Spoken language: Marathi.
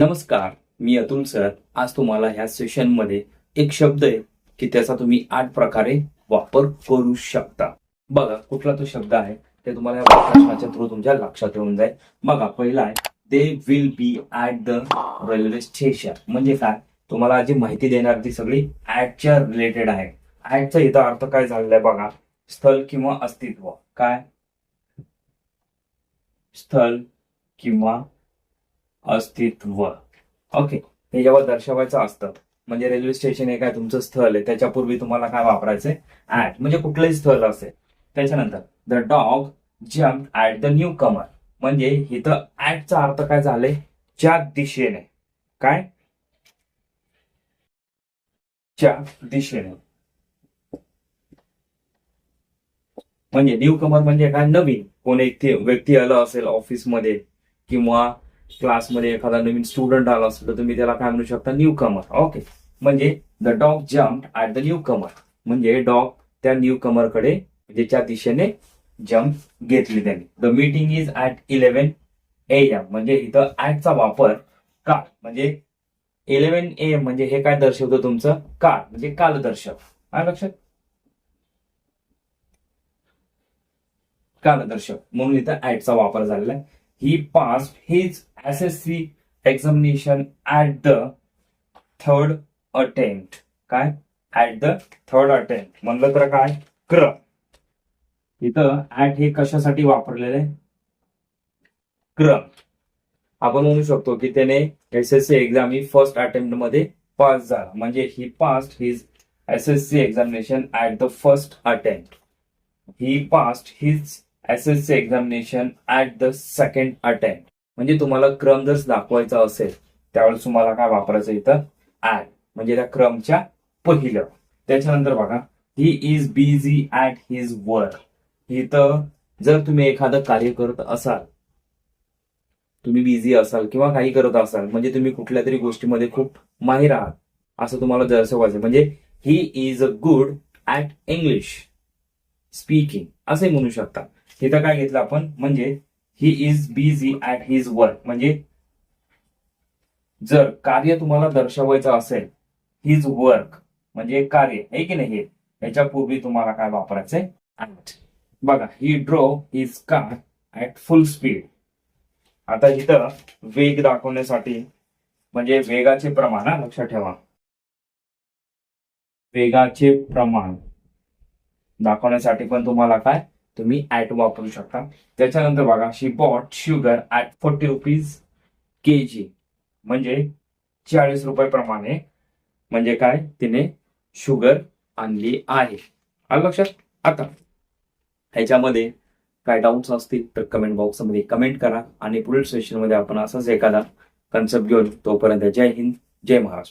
नमस्कार, मी अतुल सर. आज तुम्हाला ह्या सेशनमध्ये एक शब्द आहे की त्याचा तुम्ही 8 प्रकारे वापर करू शकता. बघा कुठला तो शब्द आहे ते तुम्हाला या प्रश्नाच्या थ्रू तुमच्या लक्षात येऊन जाईल. बघा पहिला आहे they will be at the railway station. म्हणजे काय, तुम्हाला जी माहिती देणार ती सगळी ॲटच्या रिलेटेड आहे. ॲटचा इथं अर्थ काय झालेला आहे बघा, स्थळ किंवा अस्तित्व. काय, स्थळ किंवा अस्तित्व. ओके, हे जेव्हा दर्शवायचं असतं म्हणजे रेल्वे स्टेशन हे काय तुमचं स्थळ आहे, त्याच्यापूर्वी तुम्हाला काय वापरायचंय, ऍट. म्हणजे कुठलंही स्थळ असेल. त्याच्यानंतर the dog jump at the newcomer. म्हणजे इथं ऍटचा अर्थ काय झालाय, च्या दिशेने. काय, च्या दिशेने. म्हणजे न्यू कमर म्हणजे काय, नवीन कोण एक व्यक्ती आला असेल ऑफिसमध्ये किंवा क्लासमध्ये एखादा नवीन स्टुडंट आला असेल तर तुम्ही त्याला काय म्हणू शकता, न्यू कमर. ओके, म्हणजे the dog jump at the newcomer. म्हणजे डॉग त्या न्यू कमर कडे म्हणजे त्या दिशेने जम्प घेतली त्यांनी. The meeting is at 11 AM. म्हणजे इथं ऍटचा वापर काळ म्हणजे 11 AM म्हणजे हे काय दर्शवतं, तुमचं काळ म्हणजे कालदर्शक. काय लक्षात, कालदर्शक म्हणून इथं ऍटचा वापर झालेला आहे. He pass his SSC examination at the third attempt. काय, ऍट द थर्ड अटेम्प्ट म्हणलं तर काय, क्रम. इथं ऍट हे कशासाठी वापरलेलं आहे, क्रम. आपण म्हणू शकतो की त्याने SSC एक्झाम ही फर्स्ट अटेम्प्ट मध्ये पास झाला. म्हणजे he passed his SSC examination at the first attempt. He passed his SSC examination at the second attempt. म्हणजे तुम्हाला क्रम जर दाखवायचा असेल त्यावेळेस तुम्हाला काय वापरायचं इथं, ऍट. म्हणजे त्या क्रमच्या पहिलं. त्याच्यानंतर बघा he is busy at his work. इथं जर तुम्ही एखादं कार्य करत असाल, तुम्ही बिझी असाल किंवा काही करत असाल म्हणजे तुम्ही कुठल्या तरी गोष्टीमध्ये खूप माहिर आहात असं तुम्हाला दर्शवायचं. म्हणजे he is a good at English speaking असंही म्हणू शकता. इथं काय घेतलं आपण, म्हणजे he is busy at his work. म्हणजे जर कार्य तुम्हाला दर्शवायचं असेल, हिज वर्क म्हणजे कार्य आहे की नाही, याच्यापूर्वी तुम्हाला काय वापरायचंय, ऍट. बघा he drove his car at full speed. आता इथं वेग दाखवण्यासाठी म्हणजे वेगाचे प्रमाण, लक्षात ठेवा, वेगाचे प्रमाण दाखवण्यासाठी पण तुम्हाला काय, तुम्ही ऍट वापरू शकता. त्याच्यानंतर बघा she bought sugar at 40 rupees kg. म्हणजे 40 रुपये प्रमाणे. म्हणजे काय, तिने शुगर आणली आहे. आलं लक्षात. आता ह्याच्यामध्ये काय डाऊट्स असतील तर कमेंट बॉक्समध्ये कमेंट करा आणि पुढील सेशनमध्ये आपण असंच एखादा कन्सेप्ट घेऊन. तोपर्यंत जय हिंद, जय महाराष्ट्र.